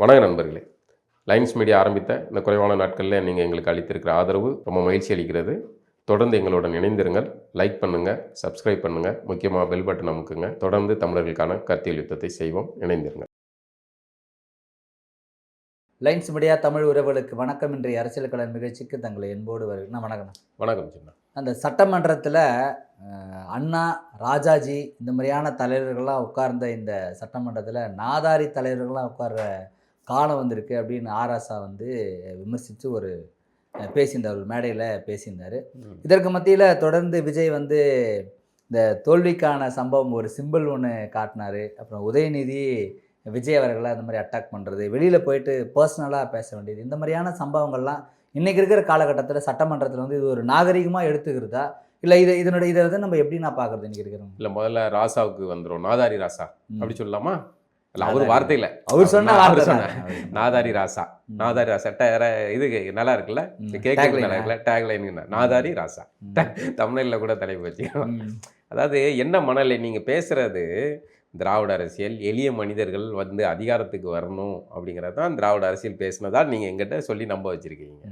வணக்கம் நண்பர்களே. Lines media ஆரம்பித்த இந்த குறைவான நாட்களில் நீங்கள் எங்களுக்கு அளித்திருக்கிற ஆதரவு ரொம்ப மகிழ்ச்சி அளிக்கிறது. தொடர்ந்து எங்களுடன் இணைந்திருங்கள். லைக் பண்ணுங்கள், சப்ஸ்கிரைப் பண்ணுங்கள், முக்கியமாக பெல் பட்டன் அமுக்குங்க. தொடர்ந்து தமிழர்களுக்கான கருத்தியல் யுத்தத்தை செய்வோம். இணைந்திருங்கள். லைன்ஸ் மீடியா தமிழ் உறவுகளுக்கு வணக்கம். இன்றைய அரசியல் கலன் நிகழ்ச்சிக்கு தங்களை என்போடு வருகிறேன். வணக்கம். வணக்கம் சின்ன. அந்த சட்டமன்றத்தில் அண்ணா, ராஜாஜி இந்த மாதிரியான தலைவர்கள்லாம் உட்கார்ந்த இந்த சட்டமன்றத்தில் நாதாரி தலைவர்கள்லாம் உட்கார்ற காலம் வந்திருக்கு அப்படின்னு ஆராசா விமர்சித்து ஒரு பேசியிருந்தார், ஒரு மேடையில் பேசியிருந்தார். இதற்கு மத்தியில் தொடர்ந்து விஜய் இந்த தோல்விக்கான சம்பவம் ஒரு சிம்பிள் ஒன்று காட்டினார். அப்புறம் உதயநிதி விஜய் அவர்களை அந்த மாதிரி அட்டாக் பண்ணுறது, வெளியில் போயிட்டு பர்சனலாக பேச வேண்டியது, இந்த மாதிரியான சம்பவங்கள்லாம் இன்றைக்கி இருக்கிற காலகட்டத்தில் சட்டமன்றத்தில் இது ஒரு நாகரிகமாக எடுத்துக்கிறதா இல்லை இதை நம்ம எப்படி நான் பார்க்குறது இன்றைக்கி இருக்கிறோம்? இல்லை, முதல்ல ராசாவுக்கு வந்துடும். நாதாரி ராசா அப்படி சொல்லலாமா? இல்லை, அவர் வார்த்தை இல்லை, அவர் சொன்ன நாதாரி ராசா. நாதாரி ராசா இது நல்லா இருக்குல்ல, கேட்க நல்லா இருக்குல்ல, டேக்லைன் நாதாரி ராசா. தமிழில் கூட தலைப்பு வச்சுக்கலாம். அதாவது என்ன மணலை நீங்கள் பேசுகிறது, திராவிட அரசியல் எளிய மனிதர்கள் அதிகாரத்துக்கு வரணும் அப்படிங்கிறது தான் திராவிட அரசியல் பேசினதா நீங்கள் எங்கிட்ட சொல்லி நம்ப வச்சுருக்கீங்க.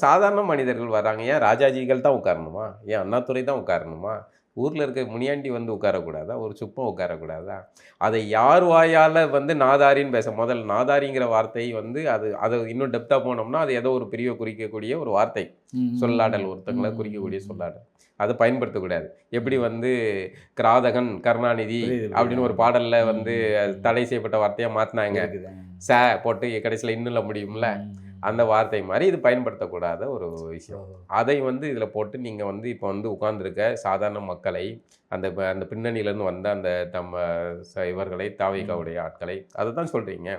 சாதாரண மனிதர்கள் வராங்க. ஏன் ராஜாஜிகள் தான் உட்காரணுமா? ஏன் அண்ணாதுரை தான் உட்காரணுமா? ஊரில் இருக்க முனியாண்டி உட்காரக்கூடாதா? ஒரு சுப்பம் உட்காரக்கூடாதா? அதை யார் வாயால் நாதாரின்னு பேச, முதல்ல நாதாரிங்கிற வார்த்தை அதை இன்னும் டெப்த்தாக போனோம்னா அது ஏதோ ஒரு பிரிவை குறிக்கக்கூடிய ஒரு வார்த்தை, சொல்லாடல், ஒருத்தங்களை குறிக்கக்கூடிய சொல்லாடல். அதை பயன்படுத்தக்கூடாது. எப்படி கிராதகன் கருணாநிதி அப்படின்னு ஒரு பாடலில் தடை செய்யப்பட்ட வார்த்தையாக மாற்றினாங்க, போட்டு கடைசியில் இன்னும் முடியும்ல, அந்த வார்த்தை மாதிரி இது பயன்படுத்தக்கூடாத ஒரு விஷயம். அதை இதில் போட்டு நீங்கள் இப்போ உட்கார்ந்துருக்க சாதாரண மக்களை, அந்த அந்த பின்னணியிலேருந்து வந்த அந்த இவர்களை, தாவேகாவுடைய ஆட்களை, அதை தான் சொல்கிறீங்க.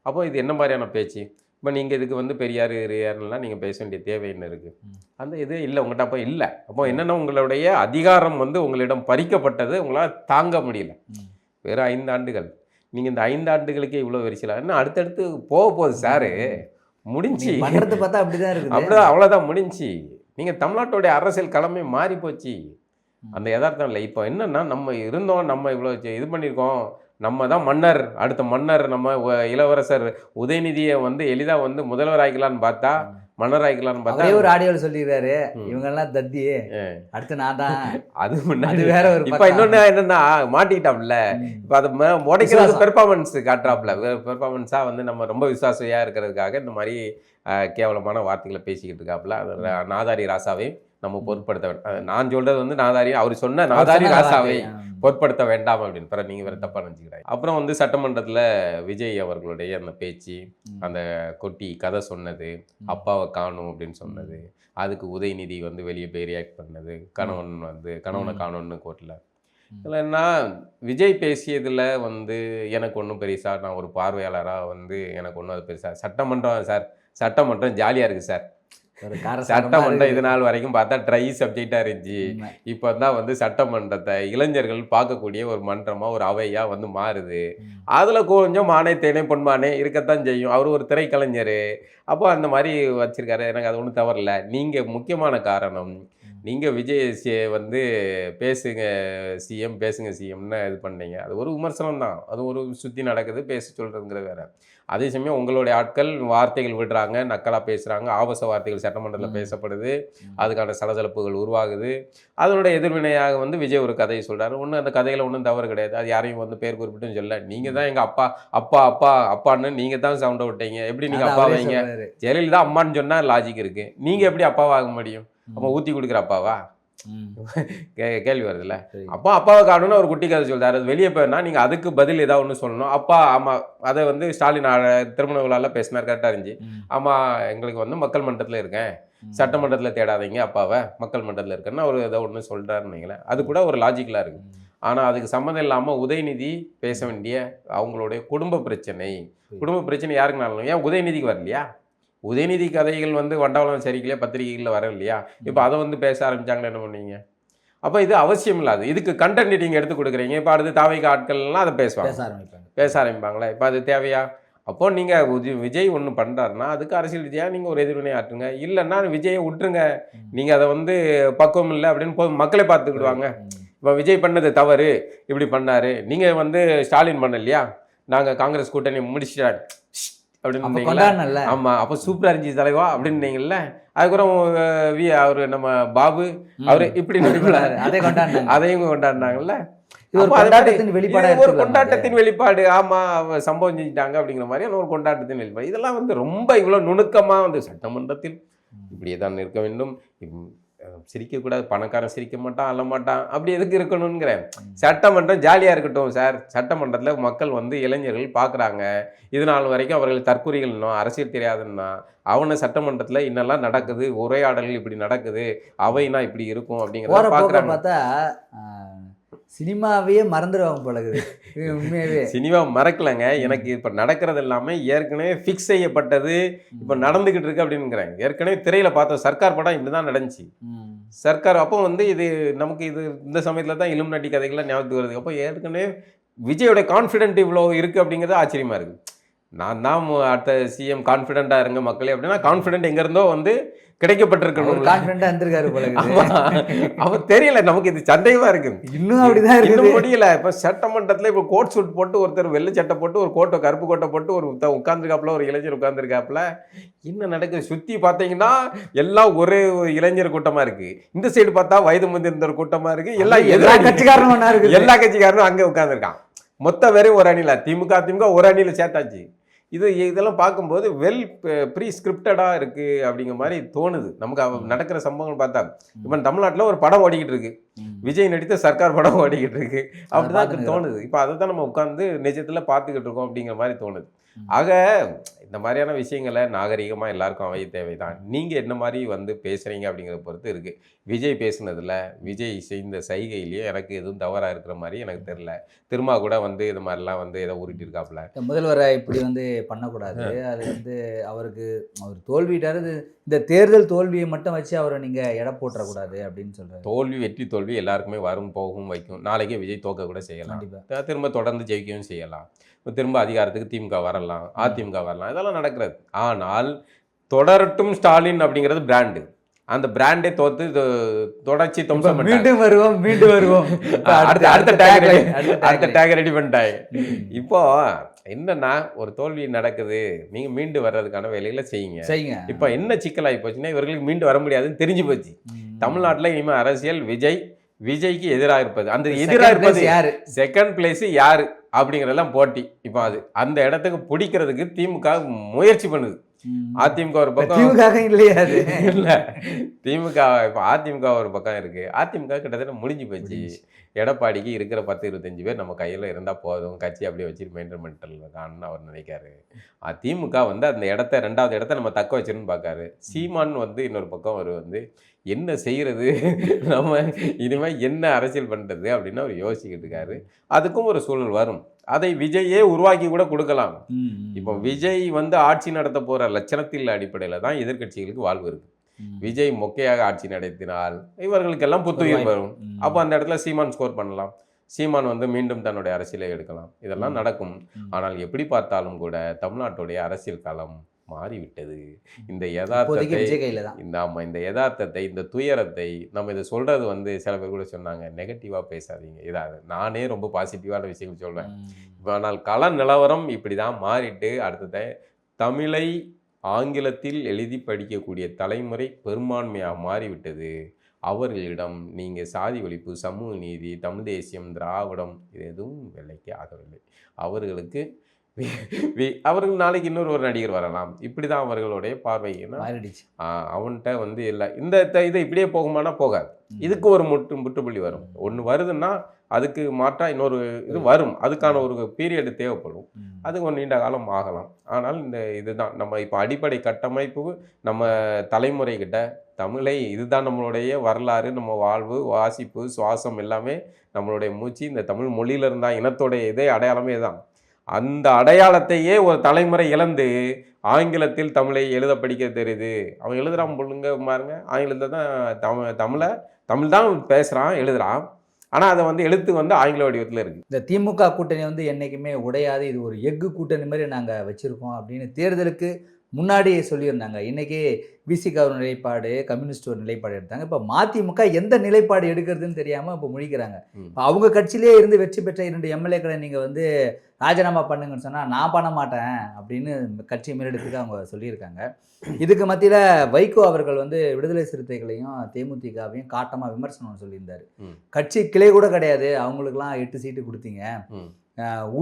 அப்போ இது என்ன மாதிரியான பேச்சு? இப்போ நீங்கள் இதுக்கு பெரியார் யாருலாம் நீங்கள் பேச வேண்டிய தேவை என்ன இருக்குது? அந்த இது இல்லை உங்கள்கிட்ட. அப்போ இல்லை. அப்போ என்னென்னா உங்களுடைய அதிகாரம் உங்களிடம் பறிக்கப்பட்டது, உங்களால் தாங்க முடியல. வெறும் 5 ஆண்டுகள். நீங்கள் இந்த 5 ஆண்டுகளுக்கே இவ்வளோ வெறிச்சலாம். என்ன அடுத்தடுத்து போக போகுது சாரு, முடிஞ்சு பார்த்தா அப்படிதான் இருக்குது. அப்படிதான், அவ்வளோதான், முடிஞ்சு. நீங்கள் தமிழ்நாட்டுடைய அரசியல் களமே மாறி போச்சு. அந்த யதார்த்தம் இல்லை. இப்போ என்னென்னா நம்ம இருந்தோம், நம்ம இவ்வளோ இது பண்ணியிருக்கோம், நம்ம தான் மன்னர், அடுத்த மன்னர், நம்ம இளவரசர் உதயநிதியை எளிதாக முதல்வர் ஆகிக்கலான்னு பார்த்தா, மன்னர் ஆகிக்கலான்னு பார்த்தா ஒரு ஆடியோவில் சொல்லிடுறாரு, இவங்கெல்லாம் தத்தி, அடுத்து நான் தான். அது முன்னாடி வேற ஒரு. இப்போ இன்னொன்று என்னென்னா மாட்டிக்கிட்டாப்ல. இப்போ அதை உடைக்கிறது பெர்ஃபார்மன்ஸ் காட்டுறாப்புல. பெர்ஃபார்மன்ஸாக நம்ம ரொம்ப விசுவாசியாக இருக்கிறதுக்காக இந்த மாதிரி கேவலமான வார்த்தைகளை பேசிக்கிட்டு இருக்காப்புல. நாதாரி ராசாவை நம்ம பொருட்படுத்த, நான் சொல்றது நாதாரி, அவர் சொன்ன நாதாரி ராசாவை பொருட்படுத்த வேண்டாம் அப்படின்னு. பிறகு நீங்கள் வேறு தப்பாக நினச்சிக்கிறாங்க. அப்புறம் சட்டமன்றத்தில் விஜய் அவர்களுடைய அந்த பேச்சு, அந்த கொட்டி கதை சொன்னது, அப்பாவை காணும் அப்படின்னு சொன்னது, அதுக்கு உதயநிதி வெளியே போய் ரியாக்ட் பண்ணது, கணவனை காணும்னு கோர்ட்டில். இதில் என்ன விஜய் பேசியதில் எனக்கு ஒன்றும் பெருசாக, நான் ஒரு பார்வையாளராக எனக்கு ஒன்றும் அது பெருசாக, சட்டமன்றம் சார், சட்டமன்றம் ஜாலியாக இருக்குது சார், சட்டமன்றம் இது நாள் வரைக்கும் பார்த்தா ட்ரை சப்ஜெக்டாக இருந்துச்சு. இப்போ தான் சட்டமன்றத்தை இளைஞர்கள் பார்க்கக்கூடிய ஒரு மன்றமாக, ஒரு அவையாக மாறுது. அதில் கொஞ்சம் மானே தேனே பொன்மானே இருக்கத்தான் செய்யும். அவர் ஒரு திரைக்கலைஞர், அப்போ அந்த மாதிரி வச்சுருக்காரு. எனக்கு அது ஒன்றும் தவறில்ல. நீங்கள் முக்கியமான காரணம், நீங்கள் விஜய் பேசுங்க சிஎம், பேசுங்க சிஎம்னு இது பண்ணீங்க. அது ஒரு விமர்சனம் தான், அது ஒரு சுற்றி நடக்குது, பேச சொல்கிறதுங்கிறது வேறு. அதே சமயம் உங்களுடைய ஆட்கள் வார்த்தைகள் விடுறாங்க, நக்கலாக பேசுகிறாங்க, ஆபாச வார்த்தைகள் சட்டமன்றத்தில் பேசப்படுது, அதுக்கான சலசலப்புகள் உருவாகுது. அதனுடைய எதிர்வினையாக விஜய் ஒரு கதையை சொல்கிறாரு. ஒன்றும் அந்த கதையில் ஒன்றும் தவறு கிடையாது. அது யாரையும் பேர் குறிப்பிட்டுன்னு சொல்ல, நீங்கள் தான் எங்கள் அப்பா அப்பா அப்பா அப்பான்னு நீங்கள் தான் சவுண்டை விட்டீங்க. எப்படி நீங்கள் அப்பா வைங்க? ஜெயலலிதா அம்மான்னு சொன்னால் லாஜிக் இருக்குது, நீங்கள் எப்படி அப்பாவாக முடியும்? அப்போ ஊற்றி கொடுக்குற அப்பாவா? கேள்வி வருதுல்ல. அப்போ அப்பாவை காணும்னு ஒரு குட்டி கதை சொல்றாரு. அது வெளியே போயினா நீங்கள் அதுக்கு பதில் ஏதாவது ஒன்று சொல்லணும். அப்பா ஆமாம், அதை ஸ்டாலின் திருமண விழாவில் பேசினார், கரெக்டாக இருந்துச்சு. ஆமாம், எங்களுக்கு மக்கள் மன்றத்தில் இருக்கேன், சட்டமன்றத்தில் தேடாதீங்க அப்பாவை, மக்கள் மன்றத்தில் இருக்கேன்னு ஒரு ஏதோ ஒன்று சொல்கிறாருன்னு வைங்களேன். அது கூட ஒரு லாஜிக்கலாக இருக்குது. ஆனால் அதுக்கு சம்மந்தம் இல்லாமல் உதயநிதி பேச வேண்டிய அவங்களுடைய குடும்ப பிரச்சனை யாருக்குனாலும், ஏன் உதயநிதிக்கு வரலையா? உதயநிதி கதைகள் வண்டவளம் சரிக்கலையா, பத்திரிகைகளில் வர இல்லையா? இப்போ அதை பேச ஆரம்பித்தாங்களே, என்ன பண்ணுவீங்க? அப்போ இது அவசியம் இல்லாது. இதுக்கு கண்டென்ட் நீங்கள் எடுத்து கொடுக்குறீங்க. இப்போ அடுத்து தாவேகா ஆட்கள்லாம் அதை பேச ஆரம்பிப்பாங்களே, இப்போ அது தேவையா? அப்போ நீங்கள் விஜய் ஒன்று பண்ணுறாருன்னா அதுக்கு அரசியல் ரீதியாக நீங்கள் ஒரு எதிர்வினை ஆற்றுங்க. இல்லைன்னா விஜயை விட்டுருங்க. நீங்கள் அதை பக்குவம் இல்லை அப்படின்னு மக்களை பார்த்துக்கிடுவாங்க. இப்போ விஜய் பண்ணது தவறு, இப்படி பண்ணார், நீங்கள் ஸ்டாலின் பண்ணலையா, நாங்கள் காங்கிரஸ் கூட்டணி முடிச்சிட்டேன் அப்படின்னு. ஆமா, அப்ப சூப்பரா இருந்துச்சு தலைவா அப்படின்னீங்கல்ல. அதுக்கப்புறம் அவரு நம்ம பாபு அவரு இப்படி அதையும் கொண்டாடினாங்கல்ல. இது ஒரு கொண்டாட்டத்தின் வெளிப்பாடு, ஒரு கொண்டாட்டத்தின் வெளிப்பாடு. ஆமா, சம்பவம் செஞ்சுட்டாங்க அப்படிங்கிற மாதிரி ஒரு கொண்டாட்டத்தின் வெளிப்பாடு. இதெல்லாம் வந்து ரொம்ப இவ்வளவு நுணுக்கமா வந்து சட்டமன்றத்தில் இப்படியே தான் இருக்க வேண்டும், சிரிக்கக்கூடாது, பணக்காரன் சிரிக்க மாட்டான், அள்ள மாட்டான், அப்படி எதுக்கு இருக்கணுங்கிறேன். சட்டமன்றம் ஜாலியாக இருக்கட்டும் சார். சட்டமன்றத்தில் மக்கள் வந்து இளைஞர்கள் பார்க்குறாங்க. இது நாள் வரைக்கும் அவர்கள் தற்கொலைகள்னோ அரசியல் தெரியாதுன்னா அவனை சட்டமன்றத்தில் இன்னெல்லாம் நடக்குது, உரையாடல்கள் இப்படி நடக்குது, அவைனா இப்படி இருக்கும் அப்படிங்கிறத பார்க்குறாங்க. பார்த்தா சினிமாவையே மறந்துடுவாங்க போலகுது. உண்மையாவே சினிமா மறக்கலைங்க. எனக்கு இப்போ நடக்கிறது எல்லாமே ஏற்கனவே ஃபிக்ஸ் செய்யப்பட்டது, இப்போ நடந்துக்கிட்டு இருக்கு அப்படின்னுங்கிறேன். ஏற்கனவே திரையில் பார்த்தோம், சர்க்கார் படம் இப்படி தான் நடந்துச்சு. சர்க்கார் அப்போ வந்து இது நமக்கு இது இந்த சமயத்தில் தான் இலுமினாட்டி கதைகள்லாம் ஞாபகத்துக்கு வருது. அப்போ ஏற்கனவே விஜயோட கான்ஃபிடென்ட் இவ்வளோ இருக்குது அப்படிங்கிறது ஆச்சரியமாக இருக்குது. நான் தான் அடுத்த சிஎம் கான்ஃபிடென்ட்டாக இருங்க மக்களே அப்படின்னா, கான்ஃபிடென்ட் எங்கேருந்தோ வந்து கிடைக்கப்பட்டிருக்கணும். கான்ஃபிடென்ட்டா இருந்திருக்காரு போல. அவர் தெரியல, நமக்கு இது சந்தேகமா இருக்கு. இன்னும் அப்படிதான் இன்னும் முடியல. இப்ப சட்டமன்றத்துல இப்ப கோட் சூட் போட்டு ஒருத்தர் வெள்ளை சட்டை போட்டு ஒரு கோட்டை கருப்பு கோட்டை போட்டு ஒரு உட்கார்ந்துருக்காப்புல, ஒரு இளைஞர் உட்கார்ந்துருக்காப்புல. என்ன நடக்குது சுத்தி பாத்தீங்கன்னா எல்லாம் ஒரே இளைஞர் கூட்டமா இருக்கு. இந்த சைடு பார்த்தா வயது முதிர்ந்த ஒரு கூட்டமா இருக்கு. எல்லா கட்சிக்காரனும் இருக்கு. எல்லா கட்சிக்காரனும் அங்க உட்கார்ந்துருக்கான். மொத்த வேற ஒரு அணில திமுக ஒரு அணில சேர்த்தாச்சு. இதெல்லாம் பார்க்கும்போது ப்ரீ ஸ்கிரிப்டடாக இருக்குது அப்படிங்கிற மாதிரி தோணுது நமக்கு. நடக்கிற சம்பவங்கள் பார்த்தா இப்போ தமிழ்நாட்டில் ஒரு படம் ஓடிக்கிட்டு இருக்கு, விஜய் நடித்த சர்க்கார் படம் ஓடிக்கிட்டு இருக்கு, அப்படிதான் தோணுது. இப்போ அதை தான் நம்ம உட்காந்து நிஜத்தில் பார்த்துக்கிட்டு இருக்கோம் அப்படிங்கிற மாதிரி தோணுது. ஆக இந்த மாதிரியான விஷயங்களை நாகரிகமாக எல்லாருக்கும் அவை தேவைதான். நீங்கள் என்ன மாதிரி வந்து பேசுகிறீங்க அப்படிங்கிறத பொறுத்து இருக்குது. விஜய் பேசுனதில், விஜய் செய்த சைகையிலேயே எனக்கு எதுவும் தவறாக இருக்கிற மாதிரி எனக்கு தெரில. திரும்ப கூட வந்து இது மாதிரிலாம் வந்து ஏதோ உருட்டிருக்காப்புல. முதல்வரை இப்படி வந்து பண்ணக்கூடாது, அது வந்து அவர் தோல்விட்டாரு, இந்த தேர்தல் தோல்வியை மட்டும் வச்சு அவரை நீங்கள் எடை போட்டுறக்கூடாது அப்படின்னு சொல்கிறார். தோல்வி வெற்றி தோல்வி எல்லாருக்குமே வரும், போகும், வைக்கும். நாளைக்கே விஜய் தோக்க கூட செய்யலாம், திரும்ப தொடர்ந்து ஜெயிக்கவும் செய்யலாம், திரும்ப அதிகாரத்துக்கு திமுக வரலாம், அதிமுக வரலாம், இதெல்லாம் நடக்கிறது. ஆனால் தொடரட்டும் ஸ்டாலின் அப்படிங்கிறது பிராண்டு. அந்த பிராண்டே தோத்து தொடர்ச்சி மீண்டும் வருவோம் அடுத்த டேக் ரெடி பண்ணிட்டாங்க. இப்போ என்னன்னா ஒரு தோல்வி நடக்குது, நீங்க மீண்டு வர்றதுக்கான வேலைகளை செய்யுங்க. இப்போ என்ன சிக்கலாகி போச்சுன்னா இவர்களுக்கு மீண்டு வர முடியாதுன்னு தெரிஞ்சு போச்சு. தமிழ்நாட்டில் இனிமே அரசியல் விஜய்க்கு எதிராக இருப்பது, அந்த எதிராக இருப்பது யாரு, செகண்ட் பிளேஸ் யாரு அப்படிங்கிறதெல்லாம் போட்டி. இப்போ அது அந்த இடத்துக்கு பிடிக்கிறதுக்கு திமுக முயற்சி பண்ணுது. அதிமுக ஒரு பக்கம் இல்லையா இல்ல, திமுக இப்போ அதிமுக ஒரு பக்கம் இருக்கு. அதிமுக கிட்டத்தட்ட முடிஞ்சு போச்சு. எடப்பாடிக்கு இருக்கிற 10-25 பேர் நம்ம கையில் இருந்தால் போதும், கட்சி அப்படியே வச்சு மெயின்டைன் பண்ணிட்டுருக்கான்னு அவர் நினைக்காரு. திமுக வந்து அந்த இடத்த 2வது இடத்த நம்ம தக்க வச்சிருன்னு பார்க்காரு. சீமான் வந்து இன்னொரு பக்கம் அவர் வந்து என்ன செய்கிறது, நம்ம இனிமேல் என்ன அரசியல் பண்ணுறது அப்படின்னு அவர் யோசிக்கிட்டு இருக்காரு. அதுக்கும் ஒரு சூழல் வரும். அதை விஜயே உருவாக்கி கூட கொடுக்கலாம். இப்போ விஜய் வந்து ஆட்சி நடத்த போகிற லட்சணத்தில் அடிப்படையில் தான் எதிர்கட்சிகளுக்கு வாழ்வு இருக்குது. விஜய் மொக்கையாக ஆட்சி நடத்தினால் இவர்களுக்கெல்லாம் புத்துயிர் வரும். அப்போ அந்த இடத்துல சீமான் ஸ்கோர் பண்ணலாம், சீமான் வந்து மீண்டும் தன்னுடைய அரசியலை எடுக்கலாம், இதெல்லாம் நடக்கும். ஆனால் எப்படி பார்த்தாலும் கூட தமிழ்நாட்டுடைய அரசியல் களம் மாறிவிட்டது. இந்த யதார்த்தத்தை இந்த துயரத்தை நம்ம இதை சொல்றது வந்து சில பேர் கூட சொன்னாங்க, நெகட்டிவா பேசாதீங்க, இதாவது நானே ரொம்ப பாசிட்டிவான விஷயங்கள் சொல்வேன். ஆனால் கள நிலவரம் இப்படிதான் மாறிட்டு அடுத்த தமிழை ஆங்கிலத்தில் எழுதி படிக்கக்கூடிய தலைமுறை பெரும்பான்மையாக மாறிவிட்டது. அவர்களிடம் நீங்கள் சாதி ஒழிப்பு, சமூக நீதி, தமிழ் தேசியம், திராவிடம் இது எதுவும் வேலைக்கு ஆகவில்லை. அவர்கள் நாளைக்கு ஒரு நடிகர் வரலாம், இப்படி தான் அவர்களுடைய பார்வைன்னா அவன்கிட்ட வந்து இல்லை. இந்த இதை இப்படியே போகுமானா போகாது. இதுக்கு ஒரு முற்றுப்புள்ளி வரும். ஒன்று வருதுன்னா அதுக்கு மாற்றா இன்னொரு இது வரும். அதுக்கான ஒரு பீரியடு தேவைப்படும். அதுக்கு ஒரு நீண்ட காலம் ஆகலாம். ஆனால் இதுதான் நம்ம இப்போ அடிப்படை கட்டமைப்பு. நம்ம தலைமுறைகிட்ட தமிழை இதுதான் நம்மளுடைய வரலாறு, நம்ம வாழ்வு, வாசிப்பு, சுவாசம் எல்லாமே நம்மளுடைய மூச்சு இந்த தமிழ் மொழியில இருந்தா இனத்தோடைய இதே அடையாளமே தான். அந்த அடையாளத்தையே ஒரு தலைமுறை இழந்து ஆங்கிலத்தில் தமிழை எழுத படிக்க தெரியுது. அவன் எழுதுறான் பொண்ணுங்க பாருங்க, ஆங்கிலத்தை தான் தமிழ் தான் பேசுகிறான், எழுதுகிறான். ஆனால் அதை வந்து எழுத்து வந்து ஆங்கில வடிவத்தில் இருக்குது. இந்த திமுக கூட்டணி வந்து என்றைக்குமே உடையாது, இது ஒரு எஃகு கூட்டணி மாதிரி நாங்கள் வச்சுருக்கோம் அப்படின்னு தேர்தலுக்கு முன்னாடி சொல்லியிருந்தாங்க. இன்றைக்கி விசிக ஒரு நிலைப்பாடு, கம்யூனிஸ்ட் ஒரு நிலைப்பாடு எடுத்தாங்க. இப்போ மதிமுக எந்த நிலைப்பாடு எடுக்கிறதுன்னு தெரியாமல் இப்போ முழிக்கிறாங்க. இப்போ அவங்க கட்சியிலே இருந்து வெற்றி பெற்ற 2 எம்எல்ஏக்களை நீங்கள் வந்து ராஜினாமா பண்ணுங்கன்னு சொன்னால் நான் பண்ண மாட்டேன் அப்படின்னு கட்சி மேலிடத்துக்கு அவங்க சொல்லியிருக்காங்க. இதுக்கு மத்தியில் வைகோ அவர்கள் வந்து விடுதலை சிறுத்தைகளையும் தேமுதிகவையும் காட்டமாக விமர்சனம் சொல்லியிருந்தார். கட்சி கிளை கூட கிடையாது, அவங்களுக்குலாம் 8 சீட்டு கொடுத்தீங்க,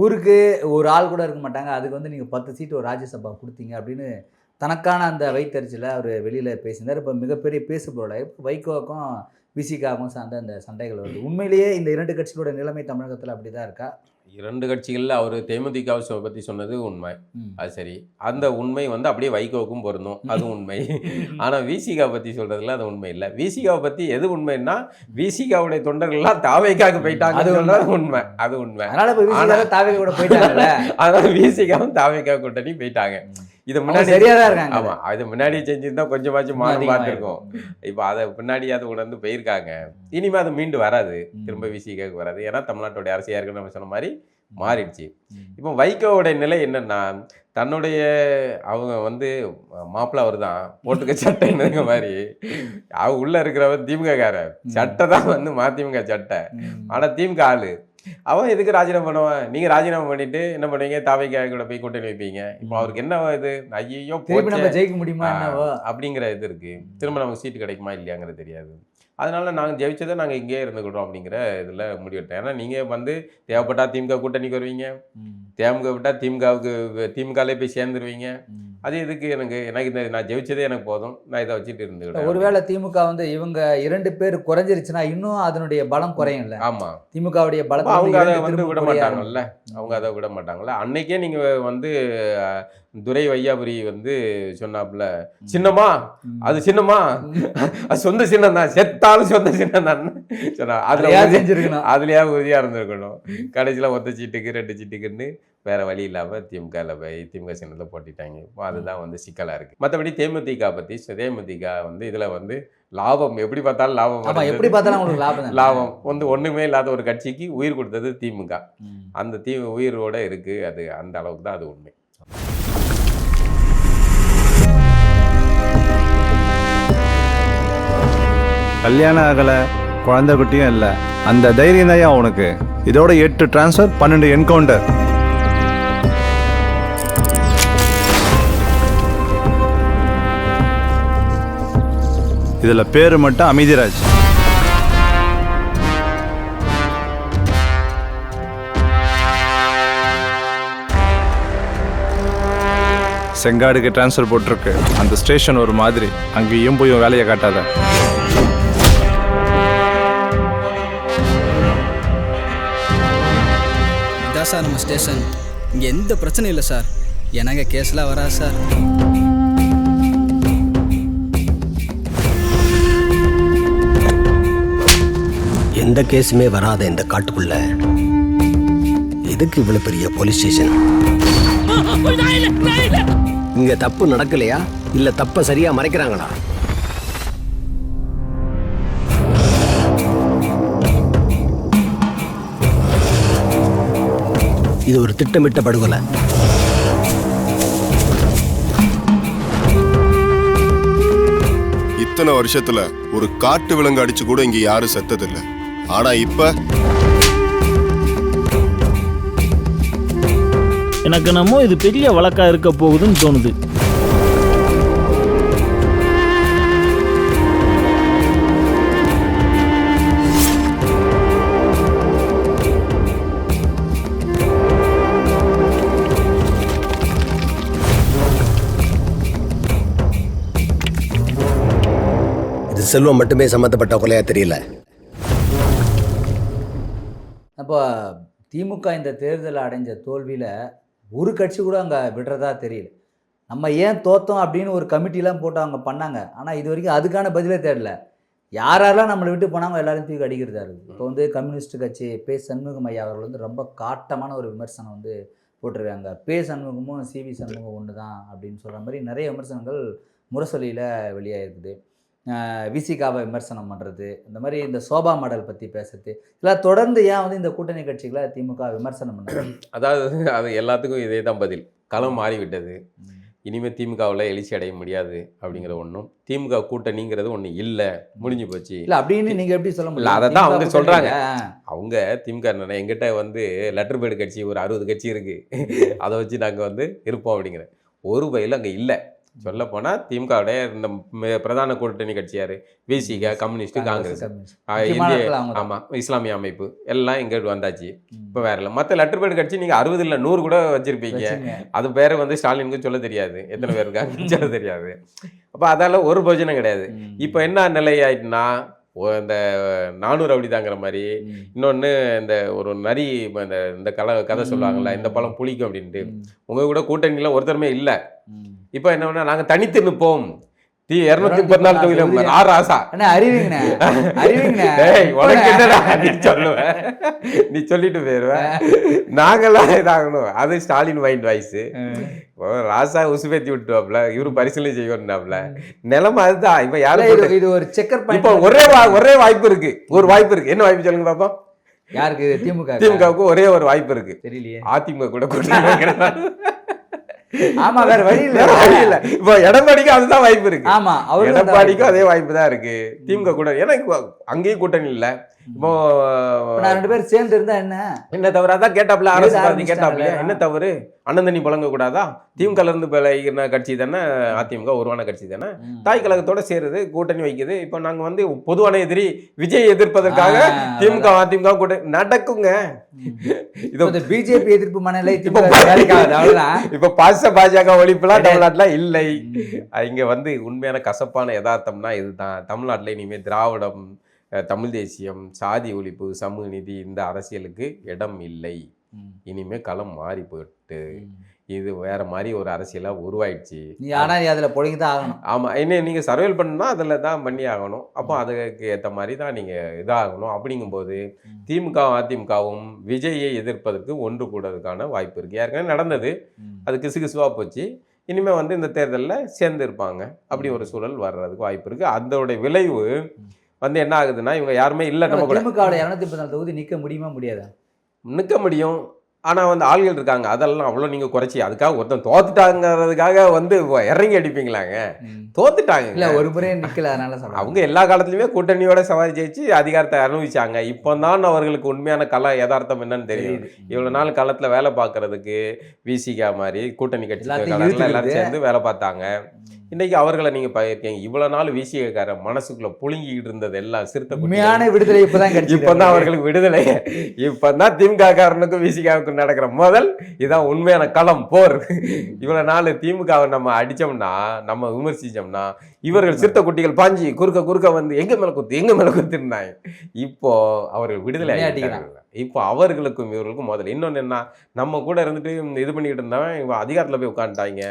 ஊருக்கு ஒரு ஆள் கூட இருக்க மாட்டாங்க, அதுக்கு வந்து நீங்கள் 10 சீட்டு ஒரு ராஜ்யசபா கொடுத்தீங்க அப்படின்னு தனக்கான அந்த வைத்தறிச்சலை அவர் வெளியில் பேசியிருந்தார். இப்போ மிகப்பெரிய பேசுபொருளாக இப்போ வைகோவுக்கும் விசிகாவுக்கும் சார்ந்த அந்த சண்டைகள் வருது. உண்மையிலேயே இந்த 2 கட்சிகளோட நிலைமை தமிழகத்தில் அப்படி தான் இருக்கா? 2 கட்சிகளில் அவர் தேமுதிகவை பற்றி சொன்னது உண்மை, அது சரி. அந்த உண்மை வந்து அப்படியே வைகோவுக்கும் பொருந்தும், அது உண்மை. ஆனால் விசிகாவை பற்றி சொல்கிறதுல அது உண்மை இல்லை. விசிகாவை பற்றி எது உண்மைன்னா விசிகாவுடைய தொண்டர்கள்லாம் தாவேக்காவுக்கு போயிட்டாங்க, அது உண்மை, அது உண்மை. அதனால் இப்போ விசிகாவை தாவேக்கா கூட போயிட்டாங்கல்ல, அதனால் விசிகாவும் தாவேக்கா கூட்டணி போயிட்டாங்க. இது முன்னாடி சரியாக தான் இருக்காங்க. ஆமாம், அது முன்னாடி செஞ்சுருந்தா கொஞ்சமாச்சும் மாறி பார்த்துருக்கோம். இப்போ அதை பின்னாடி அது உணர்ந்து போயிருக்காங்க. இனிமேல் அது மீண்டு வராது, திரும்ப விசிகாவுக்கு வராது. ஏன்னா தமிழ்நாட்டுடைய அரசியாக இருக்குன்னு நம்ம சொன்ன மாதிரி மாறிடுச்சு. இப்போ வைகோவோட நிலை என்னன்னா, தன்னுடைய அவங்க வந்து மாப்பிள்ளை அவர் தான் போட்டுக்க சட்டைங்கிற மாதிரி, அவங்க உள்ள இருக்கிறவன் திமுககாரன், சட்டை தான் வந்து மதிமுக சட்டை, ஆனால் திமுக ஆளு. அவன் எதுக்கு ராஜினாமா பண்ணுவான்? நீங்கள் ராஜினாமா பண்ணிட்டு என்ன பண்ணுவீங்க? தாவேக்கா கூட போய் கூட்டணி வைப்பீங்க. இப்போ அவருக்கு என்ன இது, ஐயோ நம்ம ஜெயிக்க முடியுமா அப்படிங்கிற இது இருக்கு. திரும்ப நமக்கு சீட்டு கிடைக்குமா இல்லையாங்கிறது தெரியாது. அதனால நாங்கள் ஜெயிச்சதை நாங்கள் இங்கேயே இருந்துக்கிட்டோம் அப்படிங்கிற இதில் முடிவெட்டோம். ஏன்னா நீங்கள் வந்து தேவைப்பட்டா திமுக கூட்டணிக்கு வருவீங்க, தேமுக விட்டால் திமுகலே போய் சேர்ந்துருவீங்க. அது எதுக்கு? எனக்கு இந்த நான் ஜெயிச்சதே எனக்கு போதும், நான் இதை வச்சுட்டு இருந்துக்கிட்டேன். ஒருவேளை திமுக வந்து இவங்க 2 பேர் குறைஞ்சிருச்சுன்னா இன்னும் அதனுடைய பலம் குறையும்ல. ஆமாம், திமுகவுடைய பலம் அவங்க அதை வந்து விட மாட்டாங்கல்ல, அவங்க அதை விட மாட்டாங்கல்ல. அன்னைக்கே நீங்கள் வந்து துரை வையாபுரி வந்து சொன்னாப்புல, சின்னமா அது சின்னமா அது சொந்த சின்னம் தான், செத்தாலும் சொந்த சின்னம் தான் சொன்னா. அதுலயா உறுதியா இருந்திருக்கணும். கடைசியில் ஒத்த சீட்டுக்கு 2 சீட்டுக்குன்னு வேற வழி இல்லாமல் திமுகவில் போய் திமுக சின்னத்தில் போட்டிட்டாங்க. இப்போ அதுதான் வந்து சிக்கலாக இருக்குது. மற்றபடி தேமுதிக பற்றி, தேமுதிக வந்து இதில் வந்து லாபம் எப்படி பார்த்தாலும் லாபம், எப்படி பார்த்தாலும் லாபம் வந்து ஒன்றுமே இல்லாத ஒரு கட்சிக்கு உயிர் கொடுத்தது திமுக. அந்த உயிரோட இருக்குது, அது அந்த அளவுக்கு தான் அது உண்மை. கல்யாணம் ஆகலை, குழந்தை குட்டியும் இல்லை, அந்த தைரியம் தான் உனக்கு. இதோட 8 டிரான்ஸ்ஃபர், 12 என்கவுண்டர். இதில் பேர் மட்டும் அமைதிராஜ். செங்காடுக்கு டிரான்ஸ்ஃபர் போட்டிருக்கு. அந்த ஸ்டேஷன் ஒரு மாதிரி, அங்கேயும் போய் வேலையை காட்டாத. இதான் சார் நம்ம ஸ்டேஷன். இங்கே எந்த பிரச்சனையும் இல்லை சார். எனக்கு கேஸ்லாம் வராது சார். எந்த கேஸுமே வராத இந்த காட்டுக்குள்ள எதுக்கு இவ்வளவு பெரிய போலீஸ் ஸ்டேஷன்? இங்க தப்பு நடக்கலையா இல்ல தப்ப சரியா மறைக்கிறாங்களா? இது ஒரு திட்டமிட்ட படுகொலை. இத்தனை வருஷத்துல ஒரு காட்டு விலங்கு அடிச்சு கூட இங்க யாரும் செத்ததில்லை. ஆனா இப்ப எனக்கு என்னமோ இது பெரிய வழக்கா இருக்க போகுதுன்னு தோணுது. இது செல்வம் மட்டுமே சம்பந்தப்பட்ட கொலையா தெரியல. அப்போ திமுக இந்த தேர்தலில் அடைஞ்ச தோல்வியில் ஒரு கட்சி கூட அங்கே விடுறதா தெரியல. நம்ம ஏன் தோத்தோம் அப்படின்னு ஒரு கமிட்டிலாம் போட்டு அவங்க பண்ணாங்க. ஆனால் இது வரைக்கும் அதுக்கான பதிலே தெரியல. யாரெல்லாம் நம்மளை விட்டு போனாங்க எல்லாரும் தூக்கி அடிக்கிறதா இருக்குது. இப்போ வந்து கம்யூனிஸ்ட் கட்சி பே சண்முகம் ஐயா அவர்கள் வந்து ரொம்ப காட்டமான ஒரு விமர்சனம் வந்து போட்டிருக்காங்க. பே சண்முகமும் சிவி சண்முகம் ஒன்று தான் அப்படின்னு சொல்கிற மாதிரி நிறைய விமர்சனங்கள் முரசொலியில் வெளியாகிருக்குது. விசிகாவை விமர்சனம் பண்ணுறது, இந்த மாதிரி இந்த சோபா மாடல் பற்றி பேசுறது, இதெல்லாம் தொடர்ந்து ஏன் வந்து இந்த கூட்டணி கட்சிகளை திமுக விமர்சனம் பண்ணுறது? அதாவது அது எல்லாத்துக்கும் இதே தான் பதில். களம் மாறிவிட்டது. இனிமேல் திமுகவில் எழுச்சி அடைய முடியாது அப்படிங்கிற ஒன்றும், திமுக கூட்டணிங்கிறது ஒன்று இல்லை, முடிஞ்சு போச்சு. இல்லை அப்படின்னு நீங்கள் எப்படி சொல்ல இல்லை, முடியும்? அதை தான் அவங்க திமுக சொல்கிறாங்க. கூட்டணியில, அவங்க திமுக என்னன்னா, எங்கிட்ட வந்து லெட்டர் பேடு கட்சி ஒரு 60 கட்சி இருக்குது, அதை வச்சு நாங்கள் வந்து இருப்போம் அப்படிங்கிற ஒரு வகையில் அங்கே இல்லை. சொல்ல போனால் திமுகவுடைய இந்த பிரதான கூட்டணி கட்சி யார்? விசிக, கம்யூனிஸ்ட், காங்கிரஸ், இந்திய, ஆமாம், இஸ்லாமிய அமைப்பு எல்லாம் எங்கிட்ட வந்தாச்சு. இப்போ வேற இல்லை. மற்ற லெட்டர் பேடு கட்சி நீங்கள் 60 இல்லை 100 கூட வச்சிருப்பீங்க. அது பேர் வந்து ஸ்டாலினுக்கு சொல்ல தெரியாது, எத்தனை பேர் இருக்காங்க சொல்ல தெரியாது. அப்போ அதால ஒரு பிரயோஜனம் கிடையாது. இப்போ என்ன நிலை ஆயிட்டுனா, இந்த 400 அப்படிதாங்கிற மாதிரி, இன்னொன்று இந்த ஒரு நரி இந்த கதை சொல்லுவாங்கல்ல, இந்த பழம் புளிக்கும் அப்படின்ட்டு, உங்க கூட கூட்டணியில் ஒருத்தருமே இல்லை. இப்போ என்ன பண்ணா, நாங்கள் தனித்து நிற்போம், 234 தொகுதியில் ஆறு ஆசா அறிவிங்க உனக்கு என்னடா நீ சொல்லுவேன், நீ சொல்லிட்டு போயிருவேன், நாங்களாம் இதாகணும். அது ஸ்டாலின் மைண்ட் வாய்ஸ். ராசா உசுபேத்தி விட்டுவாப்ல, இவரு பரிசீலனை செய்வாப்ல, நிலைமை அதுதான். இப்ப யாரும் இது ஒரு செக்கர் இப்ப ஒரே வாய்ப்பு இருக்கு, ஒரு வாய்ப்பு இருக்கு. என்ன வாய்ப்பு சொல்லுங்க பாப்போம்? யாருக்கு? திமுகவுக்கு ஒரே ஒரு வாய்ப்பு இருக்கு. தெரியலையே. அதிமுக கூட கூட்டணி. ஆமா, வேற வழி இல்ல. இப்போ எடப்பாடிக்கு அதுதான் வாய்ப்பு இருக்கு. ஆமா, எடப்பாடிக்கும் அதே வாய்ப்பு தான் இருக்கு. திமுக கூட ஏன்னா அங்கேயும் கூட்டணி இல்ல. இப்போ 2 பேரும் சேர்ந்து இருந்தா என்ன தவறு? அதான் கேட்டாப்ல, அரசு கேட்டாப்ல, என்ன தவறு? அண்ணன் தண்ணி புழங்க கூடாதா? திமுக இருந்து கட்சி தானே அதிமுக, உருவான கட்சி தானே, தாய் கழகத்தோட சேருது, கூட்டணி வைக்குது. இப்போ நாங்க வந்து பொதுவான எதிரி விஜய் எதிர்ப்பதற்காக திமுக அதிமுக கூட்டணி நடக்குங்க. இது பிஜேபி எதிர்ப்பு மனநிலை. இப்ப பாஜக ஒழிப்புலாம் தமிழ்நாட்டுல இல்லை. இங்க வந்து உண்மையான கசப்பான யதார்த்தம்னா இதுதான். தமிழ்நாட்டுல இனிமே திராவிடம், தமிழ் தேசியம், சாதி ஒழிப்பு, சமூக நீதி, இந்த அரசியலுக்கு இடம் இல்லை. இனிமே களம் மாறி போயிட்டு இது வேற மாதிரி ஒரு அரசியலா உருவாயிடுச்சு. அதுல பொழுதுதான் ஆகணும். ஆமா, என்ன நீங்க சர்வேல் பண்ணா அதுல தான் பண்ணி ஆகணும். அப்போ அதுக்கு ஏற்ற மாதிரி தான் நீங்க இதாகணும். அப்படிங்கும்போது திமுக அதிமுகவும் விஜயை எதிர்ப்பதற்கு ஒன்று கூடுறதுக்கான வாய்ப்பு இருக்கு. ஏற்கனவே நடந்தது, அது கிசுகிசுவா போச்சு. இனிமே வந்து இந்த தேர்தலில் சேர்ந்து இருப்பாங்க. அப்படி ஒரு சூழல் வர்றதுக்கு வாய்ப்பு இருக்கு. அதோடைய விளைவு வந்து என்ன ஆகுதுன்னா, இவங்க யாருமே இல்லை. நம்ம கூட திமுக 214 தொகுதி நிற்க முடியுமா? முடியாதா? நிற்க முடியும். ஆனால் வந்து ஆள்கள் இருக்காங்க, அதெல்லாம் அவ்வளோ நீங்கள் குறைச்சி அதுக்காக ஒருத்தன் தோத்துட்டாங்கிறதுக்காக வந்து இறங்கி அடிப்பீங்களாங்க? தோத்துட்டாங்க இல்லை, ஒரு முறை நிற்கல. அதனால அவங்க எல்லா காலத்துலையுமே கூட்டணியோட சவாரி ஜெயிச்சு அதிகாரத்தை அனுபவிச்சாங்க. இப்போ தான் அவர்களுக்கு உண்மையான யதார்த்தம் என்னன்னு தெரியும். இவ்வளோ நாள் காலத்தில் வேலை பார்க்கறதுக்கு விசிகா மாதிரி கூட்டணி கட்சி எல்லாரும் சேர்ந்து வேலை பார்த்தாங்க. இன்னைக்கு அவர்களை நீங்க பாயிருக்கீங்க. இவ்வளவு நாள் விசிகார மனசுக்குள்ள புழுங்கிட்டு இருந்தது எல்லாம் சிறுத்தை உண்மையான விடுதலை இப்பதான் அவர்களுக்கு விடுதலை. இப்பதான் திமுக காரனுக்கும் விசிகாவுக்கும் நடக்கிற முதல் இதான் உண்மையான களம், போர். இவ்வளவு நாள் திமுகவை நம்ம அடிச்சோம்னா, நம்ம விமர்சிச்சோம்னா, இவர்கள் சிறுத்தை குட்டிகள் பாஞ்சி குறுக்க வந்து எங்க மேல குத்து இருந்தாங்க. இப்போ அவர்கள் விடுதலை ஆகிட்டாங்க. இப்போ அவர்களுக்கும் இவர்களுக்கும் முதல்ல இன்னொன்னு என்ன, நம்ம கூட இருந்துட்டு இது பண்ணிட்டு இருந்தவன் இவன் அதிகாரத்துல போய் உட்காந்துட்டாங்க.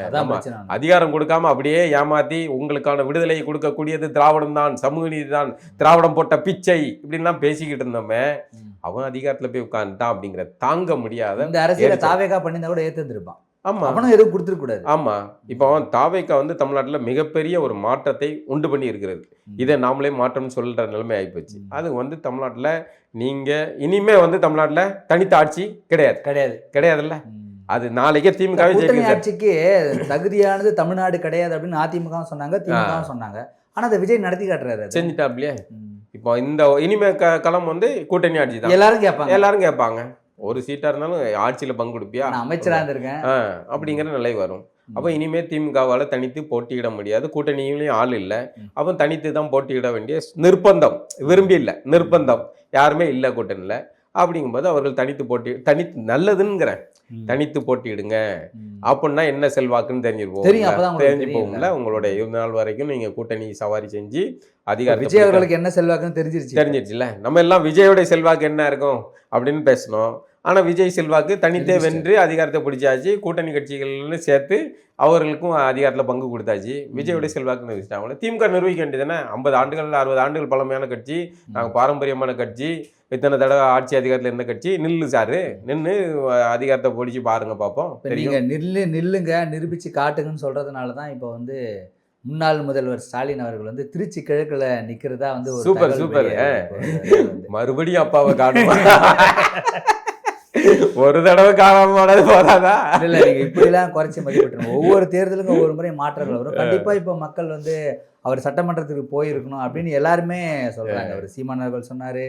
அதிகாரம் கொடுக்காம அப்படியே ஏமாத்தி உங்களுக்கான விடுதலையை கொடுக்கக்கூடியது திராவிடம் தான், சமூக நீதி தான், திராவிடம் போட்ட பிச்சை இப்படின்லாம் பேசிக்கிட்டு இருந்தோமே, அவன் அதிகாரத்துல போய் உட்காந்துட்டான். அப்படிங்கிற தாங்க முடியாத இந்த அரசியலை தாவேகா பண்ணியிருந்தா கூட ஏத்துருப்பான். ஆமா, அவனும் எதுவும் கொடுத்துருக்கூடாது. ஆமா, இப்போ அவன் தாவேகா வந்து தமிழ்நாட்டுல மிகப்பெரிய ஒரு மாற்றத்தை உண்டு பண்ணி இருக்கிறது. இதை நாமளே மாற்றம்னு சொல்ற நிலைமை ஆயிப்போச்சு. அது வந்து தமிழ்நாட்டுல நீங்க இனிமே வந்து தமிழ்நாட்டுல தனித்த ஆட்சி கிடையாதுல்ல. அது நாளைக்கே திமுக ஆட்சிக்கு தகுதியானது தமிழ்நாடு கிடையாது அப்படின்னு அதிமுகவும் சொன்னாங்க, திமுகவும் சொன்னாங்க. ஆனா அதை விஜய் நடத்தி காட்டுறாரு, செஞ்சுட்டாப்லையே. இப்போ இந்த இனிமே களம் வந்து கூட்டணி ஆட்சி தான். எல்லாரும் கேட்பாங்க, ஒரு சீட்டா இருந்தாலும் ஆட்சியில பங்கு கொடுப்பியா, அமைச்சரா இருந்திருக்கேன் அப்படிங்கிற நிலை வரும். அப்போ இனிமே திமுகவால தனித்து போட்டியிட முடியாது, கூட்டணியிலையும் ஆள் இல்லை. அப்போ தனித்து தான் போட்டியிட வேண்டிய நிர்பந்தம், விரும்பி இல்லை, நிர்பந்தம், யாருமே இல்லை கூட்டணியில். அப்படிங்கும்போது அவர்கள் தனித்து நல்லதுங்கிறேன், தனித்து போட்டியிடுங்க. அப்படின்னா என்ன செல்வாக்குன்னு தெரிஞ்சு போகும்ல. உங்களுடைய 20 நாள் வரைக்கும் நீங்க கூட்டணி சவாரி செஞ்சு அதிகாரம், விஜய் அவர்களுக்கு என்ன செல்வாக்குன்னு தெரிஞ்சிருச்சுல. நம்ம எல்லாம் விஜயோடைய செல்வாக்கு என்ன இருக்கும் அப்படின்னு பேசணும். ஆனால் விஜய் செல்வாக்கு தனித்தே வென்று அதிகாரத்தை பிடிச்சாச்சு, கூட்டணி கட்சிகள்னு சேர்த்து அவர்களுக்கும் அதிகாரத்தில் பங்கு கொடுத்தாச்சு. விஜயோடைய செல்வாக்கு நிறுவிச்சிட்டாங்களே. திமுக நிர்வகிக்க வேண்டியதுதானே. 50 ஆண்டுகள் 60 ஆண்டுகள் பழமையான கட்சி, நாங்கள் பாரம்பரியமான கட்சி, இத்தனை தடவை ஆட்சி அதிகாரத்தில் இருந்த கட்சி. நில்லு சாரு, நின்று அதிகாரத்தை பிடிச்சி பாருங்க பார்ப்போம். நீங்கள் நில்லுங்க, நிரூபித்து காட்டுங்கன்னு சொல்கிறதுனால தான் இப்போ வந்து முன்னாள் முதல்வர் ஸ்டாலின் அவர்கள் வந்து திருச்சி கிழக்குல நிற்கிறதா வந்து சூப்பர் மறுபடியும் அப்பாவை காட்டுவாங்க. ஒரு தடவை காணாம போனது போதாதா? இல்லை நீங்கள் இப்படிலாம் குறைச்சி மதிப்பிட்டுருங்க. ஒவ்வொரு தேர்தலுக்கும் ஒவ்வொரு முறை மாற்றங்கள் வரும். கண்டிப்பாக இப்போ மக்கள் வந்து அவர் சட்டமன்றத்துக்கு போயிருக்கணும் அப்படின்னு எல்லாருமே சொல்றாங்க. அவர் சீமானவர்கள் சொன்னாரு,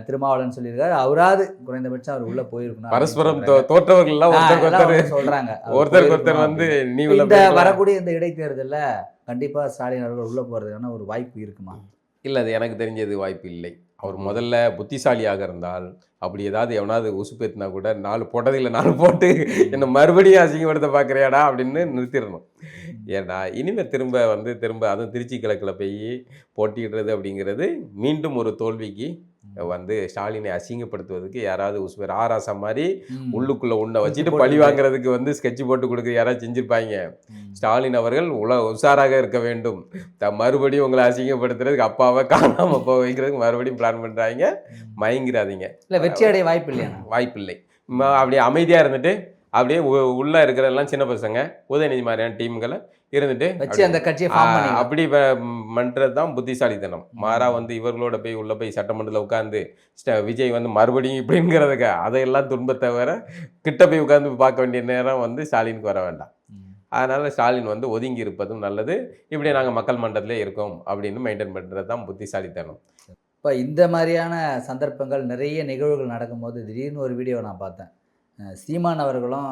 திருமாவளவன் சொல்லியிருக்காரு, அவராது குறைந்தபட்சம் அவர் உள்ள போயிருக்கணும். பரஸ்பரம் தோற்றவர்கள் எல்லாம் ஒருத்தருக்கு சொல்றாங்க. ஒருத்தருக்கு ஒருத்தர் வந்து நீ இந்த வரக்கூடிய இந்த இடைத்தேர்தலில் கண்டிப்பா ஸ்டாலின் அவர்கள் உள்ள போறதுக்கான ஒரு வாய்ப்பு இருக்குமா? இல்லை, அது எனக்கு தெரிஞ்சது வாய்ப்பு இல்லை. அவர் முதல்ல புத்திசாலியாக இருந்தால் அப்படி ஏதாவது எவனாவது உசுப்பேத்தினா கூட 4 போட்டதில்லை 4 போட்டு என்னை மறுபடியும் அசிங்கப்படுத்த பார்க்குறியாடா அப்படின்னு நிறுத்திடணும். ஏன்னா இனிமேல் திரும்ப அதுவும் திருச்சி கிழக்கில் போய் போட்டிடுறது அப்படிங்கிறது மீண்டும் ஒரு தோல்விக்கு வந்து ஸ்டாலினை அசிங்கப்படுத்துவதுக்கு யாராவது உசுப்பேர் ஆராசா மாதிரி உள்ளுக்குள்ளே உன்னை வச்சுட்டு பழி வாங்குறதுக்கு வந்து ஸ்கெட்ச் போட்டு கொடுக்க யாராவது செஞ்சுருப்பாங்க. ஸ்டாலின் அவர்கள் உஷாராக இருக்க வேண்டும். மறுபடியும் உங்களை அசிங்கப்படுத்துறதுக்கு அப்பாவை காணாமல் போக வைக்கிறதுக்கு மறுபடியும் பிளான் பண்ணுறாங்க. மயங்கிறாதீங்க. இல்லை, வெற்றி அடைய வாய்ப்பு இல்லையா? வாய்ப்பில்லை. அப்படியே அமைதியாக இருந்துட்டு அப்படியே உள்ளே இருக்கிறதெல்லாம் சின்ன பசங்க உதயநிதி மாதிரியான டீம்களை இருந்துட்டு அந்த கட்சியை அப்படி பண்ணுறது தான் புத்திசாலித்தனம். மாறா வந்து இவர்களோட போய் உள்ளே போய் சட்டமன்றத்தில் உட்காந்து விஜய் வந்து மறுபடியும் இப்படிங்கிறதுக்கு அதையெல்லாம் துன்பத்தை வர கிட்ட போய் உட்காந்து பார்க்க வேண்டிய நேரம் வந்து ஸ்டாலினுக்கு வர வேண்டாம். அதனால் ஸ்டாலின் வந்து ஒதுங்கி இருப்பதும் நல்லது. இப்படி நாங்கள் மக்கள் மன்றத்திலே இருக்கோம் அப்படின்னு மெயின்டைன் பண்ணுறது தான் புத்திசாலித்தனம். இப்போ இந்த மாதிரியான சந்தர்ப்பங்கள் நிறைய நிகழ்வுகள் நடக்கும்போது திடீர்னு ஒரு வீடியோ நான் பார்த்தேன். சீமான் அவர்களும்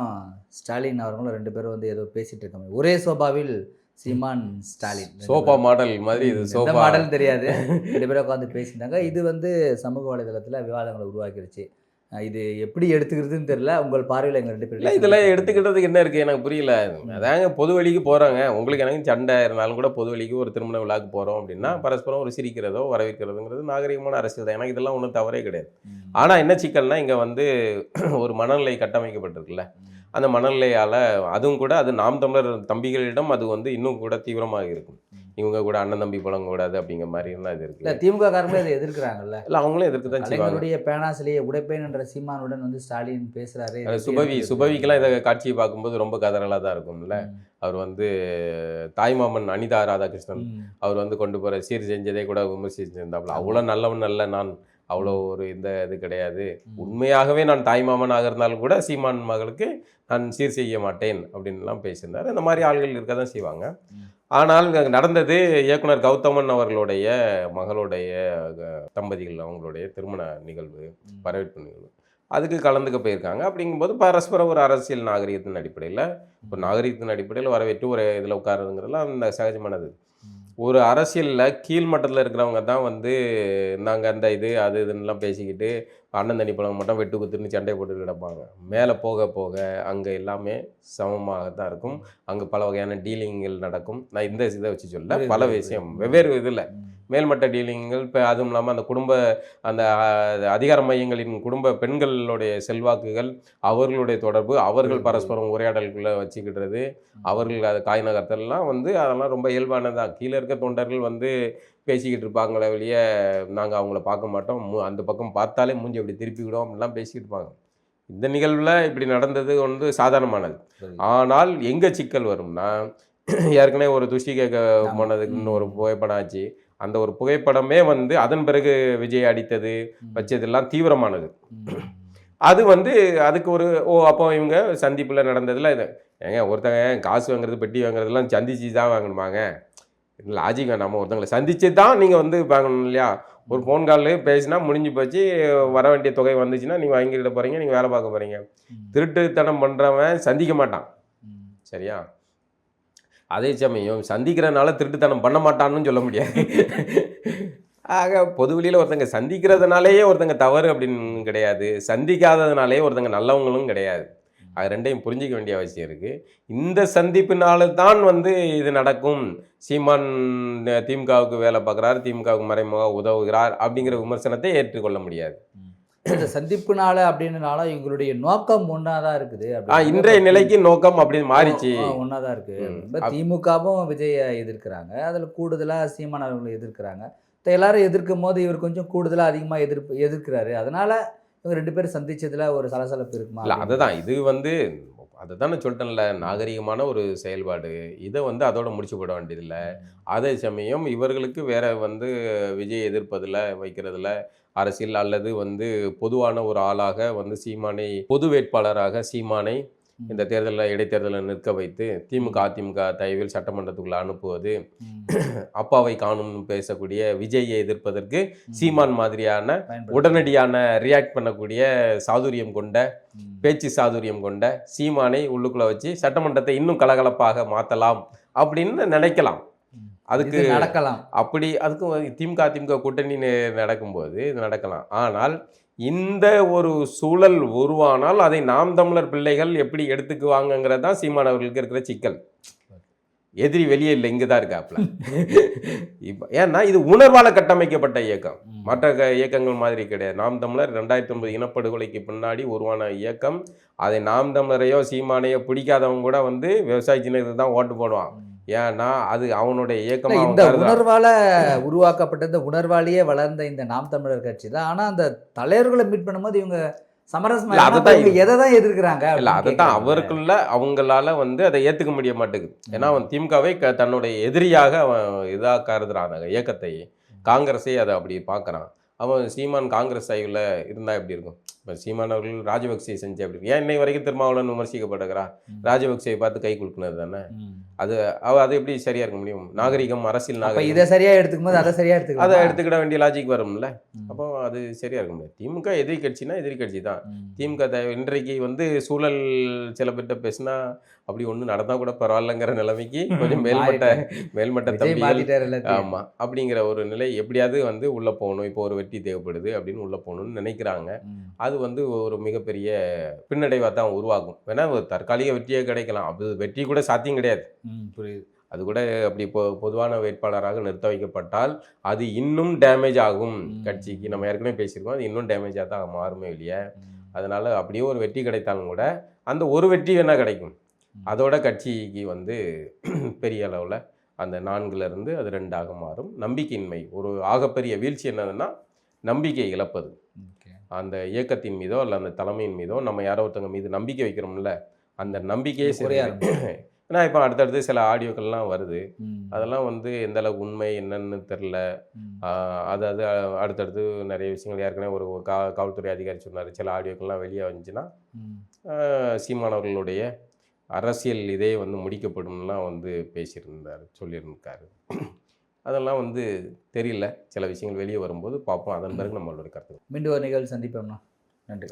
ஸ்டாலின் அவர்களும் 2 பேரும் வந்து ஏதோ பேசிகிட்டு இருக்காங்க. ஒரே சோபாவில் சீமான் ஸ்டாலின் சோபா மாடல் மாதிரி. இது சோபா மாடல் தெரியாது. 2 பேரும் உட்காந்து பேசியிருந்தாங்க. இது வந்து சமூக வலைதளத்தில் விவாதங்களை உருவாக்கிடுச்சு. இது எப்படி எடுத்துக்கிறதுன்னு தெரியல. உங்கள் பார்வையில் எங்கள் 2 பேரும் இதில் எடுத்துக்கிட்டதுக்கு என்ன இருக்குது எனக்கு புரியல. அதாங்க பொது வழிக்கு போகிறாங்க. உங்களுக்கு எனக்கு சண்டை இருந்தாலும் கூட பொது வழிக்கு ஒரு திருமண விழாக்கு போகிறோம் அப்படின்னா பரஸ்பரம் ஒரு சிரிக்கிறதோ வரவேற்கிறதுங்கிறது நாகரிகமான அரசியல் தான். எனக்கு இதெல்லாம் ஒன்றும் தவறே கிடையாது. ஆனால் என்ன சிக்கல்னா இங்கே வந்து ஒரு மனநிலை கட்டமைக்கப்பட்டிருக்குல்ல. அந்த மனநிலையால் அதுவும் கூட அது நாம் தமிழர் தம்பிகளிடம் அது வந்து இன்னும் கூட தீவிரமாக இருக்கும். இவங்க கூட அண்ணன் தம்பி பழங்கக்கூடாது அப்படிங்கிற மாதிரிலாம் இது இருக்குது. இல்லை, திமுக காரங்களே இதை எதிர்க்கிறாங்கல்ல. இல்லை, அவங்களும் எதிர்க்கு தான் செய்வாங்க. அவங்களுடைய பேனாசிலேயே உடைப்பேன் என்ற சீமானுடன் வந்து ஸ்டாலின் பேசுகிறாரு. சுபவிக்கெல்லாம் இதை காட்சியை பார்க்கும்போது ரொம்ப கதறலாக தான் இருக்கும்ல. அவர் வந்து தாய்மாமன் அனிதா ராதாகிருஷ்ணன் அவர் வந்து கொண்டு போகிற சீர் செஞ்சதே கூட விமர்சிச்சிருந்தாப்புல. அவ்வளோ நல்லவன் அல்ல நான், அவ்வளோ ஒரு இந்த இது கிடையாது. உண்மையாகவே நான் தாய்மாமனாக இருந்தாலும் கூட சீமான் மகளுக்கு நான் சீர் செய்ய மாட்டேன் அப்படின்லாம் பேசியிருந்தார். இந்த மாதிரி ஆள்கள் இருக்க தான் செய்வாங்க. ஆனால் நடந்தது இயக்குனர் கௌதமன் அவர்களுடைய மகளுடைய தம்பதிகள் அவங்களுடைய திருமண நிகழ்வு, வரவேற்பு நிகழ்வு. அதுக்கு கலந்துக்க போயிருக்காங்க. அப்படிங்கும்போது பரஸ்பரம் ஒரு அரசியல் நாகரிகத்தின் அடிப்படையில் ஒரு நாகரிகத்தின் அடிப்படையில் வரவேற்று ஒரு இதில் உட்காருங்கிறதுலாம் அந்த சகஜமானது. ஒரு அரசியலில் கீழ்மட்டத்தில் இருக்கிறவங்க தான் வந்து நாங்கள் அந்த இது அது இதுன்னெலாம் பேசிக்கிட்டு அண்ணன் தண்ணி பழம் மட்டும் வெட்டு குத்துன்னு சண்டை போட்டு கிடப்பாங்க. மேலே போக போக அங்கே எல்லாமே சமமாக தான் இருக்கும். அங்கே பல வகையான டீலிங்கள் நடக்கும். நான் இந்த இதை வச்சு சொல்ல பல விஷயம் வெவ்வேறு இதில் மேல்மட்ட டீலிங்கள். இப்போ அதுவும் இல்லாமல் அந்த அதிகார மையங்களின் குடும்ப பெண்களுடைய செல்வாக்குகள், அவர்களுடைய தொடர்பு, அவர்கள் பரஸ்பரம் உரையாடல்குள்ளே வச்சுக்கிட்டுறது, அவர்கள் அது காய் நகர்த்தல்லாம் வந்து அதெல்லாம் ரொம்ப இயல்பானதான். கீழே இருக்க தொண்டர்கள் வந்து பேசிக்கிட்டு இருப்பாங்களே வெளியே நாங்கள் அவங்கள பார்க்க மாட்டோம், அந்த பக்கம் பார்த்தாலே மூஞ்சி அப்படி திருப்பிக்கிடும் அப்படிலாம் பேசிக்கிட்டு இருப்பாங்க. இந்த நிகழ்வில் இப்படி நடந்தது வந்து சாதாரணமானது. ஆனால் எங்கே சிக்கல் வரும்னா, ஏற்கனவே ஒரு துஷ்டி கேட்க போனதுக்கு இன்னும் ஒரு புகைப்படம் ஆச்சு. அந்த ஒரு புகைப்படமே வந்து அதன் பிறகு விஜய் அடித்தது வச்சதெல்லாம் தீவிரமானது. அது வந்து அதுக்கு ஒரு அப்போ இவங்க சந்திப்பில் நடந்ததில் இது ஏங்க ஒருத்தங்க காசு வாங்குறது பெட்டி வாங்குறதுலாம் சந்திச்சு தான் வாங்கணுமாங்க? லாஜிக் நம்ம ஒருத்தங்களை சந்திச்சு தான் நீங்கள் வந்து வாங்கணும் இல்லையா? ஒரு ஃபோன் காலில் பேசினா முடிஞ்சு போச்சு. வர வேண்டிய தொகை வந்துச்சுன்னா நீங்கள் வாங்கிக்கிட்ட போகிறீங்க, நீங்கள் வேலை பார்க்க போகிறீங்க. திருட்டுத்தனம் பண்ணுறவன் சந்திக்க மாட்டான், சரியா? அதே சமயம் சந்திக்கிறதுனால திருட்டுத்தனம் பண்ண மாட்டான்னு சொல்ல முடியாது. ஆக பொது வெளியில் ஒருத்தங்க சந்திக்கிறதுனாலேயே ஒருத்தங்க தவறு அப்படின்னு கிடையாது, சந்திக்காததுனாலே ஒருத்தங்க நல்லவங்களும் கிடையாது. அது ரெண்டையும் புரிஞ்சிக்க வேண்டிய அவசியம் இருக்குது. இந்த சந்திப்பினால தான் வந்து இது நடக்கும். சீமான் திமுகவுக்கு வேலை பார்க்குறாரு, திமுகவுக்கு மறைமுக உதவுகிறார் அப்படிங்கிற விமர்சனத்தை ஏற்றுக்கொள்ள முடியாது. இந்த சந்திப்புனால அப்படின்னால எங்களுடைய நோக்கம் ஒன்றாதான் இருக்குது. இன்றைய நிலைக்கு நோக்கம் அப்படின்னு மாறிச்சு, ஒன்றாதான் இருக்குது. திமுகவும் விஜயை எதிர்க்கிறாங்க, அதில் கூடுதலாக சீமான் அவர்களை எதிர்க்கிறாங்க. எல்லாரும் எதிர்க்கும் போது இவர் கொஞ்சம் கூடுதலாக அதிகமாக எதிர்க்கிறாரு. அதனால இவங்க 2 பேரும் சந்திச்சதுல ஒரு சலசலப்பு இருக்குமா? இல்லை, அதுதான் இது வந்து அதை தானே சொல்லிட்டேன்ல, நாகரிகமான ஒரு செயல்பாடு. இதை வந்து அதோட முடிச்சு போட வேண்டியதில்லை. அதே சமயம் இவர்களுக்கு வேற வந்து விஜய் எதிர்ப்பதில் வைக்கிறதுல அரசியல் அல்லது வந்து பொதுவான ஒரு ஆளாக வந்து சீமானை பொது வேட்பாளராக சீமானை இந்த தேர்தலில் இடைத்தேர்தலில் நிற்க வைத்து திமுக அதிமுக தயவில் சட்டமன்றத்துக்குள்ள அனுப்புவது, அப்பாவை காணும்னு பேசக்கூடிய விஜயை எதிர்ப்பதற்கு சீமான் மாதிரியான உடனடியான ரியாக்ட் பண்ணக்கூடிய சாதுரியம் கொண்ட பேச்சு சாதுரியம் கொண்ட சீமானை உள்ளுக்குள்ள வச்சு சட்டமன்றத்தை இன்னும் கலகலப்பாக மாற்றலாம் அப்படின்னு நினைக்கலாம். அதுக்கு நடக்கலாம். அப்படி அதுக்கு திமுக அதிமுக கூட்டணி நடக்கும்போது இது நடக்கலாம். ஆனால் இந்த ஒரு சூழல் உருவானால் அதை நாம் தமிழர் பிள்ளைகள் எப்படி எடுத்துக்குவாங்கங்கிறது தான் சீமான் அவர்களுக்கு இருக்கிற சிக்கல். எதிரி வெளியே இல்லை, இங்கே தான் இருக்காப்புல. இப்போ ஏன்னா இது உணர்வால் கட்டமைக்கப்பட்ட இயக்கம், மற்ற இயக்கங்கள் மாதிரி கிடையாது. நாம் தமிழர் 2009 இனப்படுகொலைக்கு பின்னாடி உருவான இயக்கம். அதை நாம் தமிழரையோ சீமானையோ பிடிக்காதவங்க கூட வந்து விவசாய சின்னத்துக்கு தான் ஓட்டு போடுவான். ஏன்னா அது அவனுடைய இயக்கமாக இந்த உணர்வால உருவாக்கப்பட்ட இந்த உணர்வாலேயே வளர்ந்த இந்த நாம் தமிழர் கட்சி தான். ஆனா அந்த தலைவர்களை மீட் பண்ணும்போது இவங்க சமரசம் எதை தான் எதிர்க்கிறாங்க இல்லை, அதை தான் அவருக்குள்ள அவங்களால வந்து அதை ஏற்றுக்க முடிய மாட்டேங்குது. ஏன்னா அவன் திமுகவை தன்னுடைய எதிரியாக அவன் இதாக கருதுறான். அந்த இயக்கத்தை காங்கிரஸை அதை அப்படி பார்க்குறான். அவன் சீமான் காங்கிரஸ் ஆய்வில் இருந்தால் எப்படி இருக்கும்? இப்போ சீமான் அவர்கள் ராஜபக்சே செஞ்சு அப்படி இருக்கும். ஏன் இன்னை வரைக்கும் திருமாவளவன் விமர்சிக்கப்படுகிறான்? ராஜபக்சேயை பார்த்து கை கொடுக்குனது தானே. அது எப்படி சரியா இருக்க முடியும்? நாகரிகம், அரசியல் நாகரிகம் இதை சரியா எடுத்துக்கும் போது அதை சரியா அதை எடுத்துக்கிட வேண்டிய லாஜிக் வரும்ல. அப்போ அது சரியா இருக்க முடியாது. திமுக எதிரி கட்சினா எதிரி கட்சி தான். திமுக இன்றைக்கு வந்து சூழல் சில பேர்கிட்ட பேசினா அப்படி ஒன்று நடந்தால் கூட பரவாயில்லைங்கிற நிலைமைக்கு கொஞ்சம் மேல்மட்ட தம்பி ஆமா அப்படிங்கிற ஒரு நிலை எப்படியாவது வந்து உள்ள போகணும், இப்போ ஒரு வெற்றி தேவைப்படுது அப்படின்னு உள்ள போகணும்னு நினைக்கிறாங்க. அது வந்து ஒரு மிகப்பெரிய பின்னடைவாக தான் உருவாகும். வேணா ஒரு தற்காலிக வெற்றியே கிடைக்கலாம், அது வெற்றி கூட சாத்தியம் கிடையாது. புரியுது. அது கூட அப்படி பொதுவான வேட்பாளராக நிறுத்த வைக்கப்பட்டால் அது இன்னும் டேமேஜ் ஆகும் கட்சிக்கு. நம்ம ஏற்கனவே பேசியிருக்கோம், அது இன்னும் டேமேஜாக தான் மாறுமே இல்லையா. அதனால அப்படியே ஒரு வெற்றி கிடைத்தாலும் கூட அந்த ஒரு வெற்றி வேணா கிடைக்கும், அதோட கட்சிக்கு வந்து பெரிய அளவில் அந்த 4லேருந்து அது 2ஆக மாறும். நம்பிக்கையின்மை ஒரு ஆகப்பெரிய வீழ்ச்சி என்னதுன்னா நம்பிக்கை இழப்பது. அந்த இயக்கத்தின் மீதோ அல்ல அந்த தலைமையின் மீதோ நம்ம யாரோ ஒருத்தவங்க மீது நம்பிக்கை வைக்கிறோம்ல, அந்த நம்பிக்கையே சரியாக. ஏன்னா இப்போ அடுத்தடுத்து சில ஆடியோக்கள்லாம் வருது, அதெல்லாம் வந்து எந்த அளவுக்கு உண்மை என்னன்னு தெரில. அதாவது அடுத்தடுத்து நிறைய விஷயங்கள் ஏற்கனவே ஒரு காவல்துறை அதிகாரி சொன்னார், சில ஆடியோக்கள்லாம் வெளியே வந்துச்சுன்னா சீமானவர்களுடைய அரசியல் இதே வந்து முடிக்கப்படும்லாம் வந்து சொல்லியிருக்காரு. அதெல்லாம் வந்து தெரியல, சில விஷயங்கள் வெளியே வரும்போது பார்ப்போம். அதன் பிறகு நம்மளோட கருத்து. மீண்டும் ஒரு நிகழ்வு சந்திப்போம்னா. நன்றி.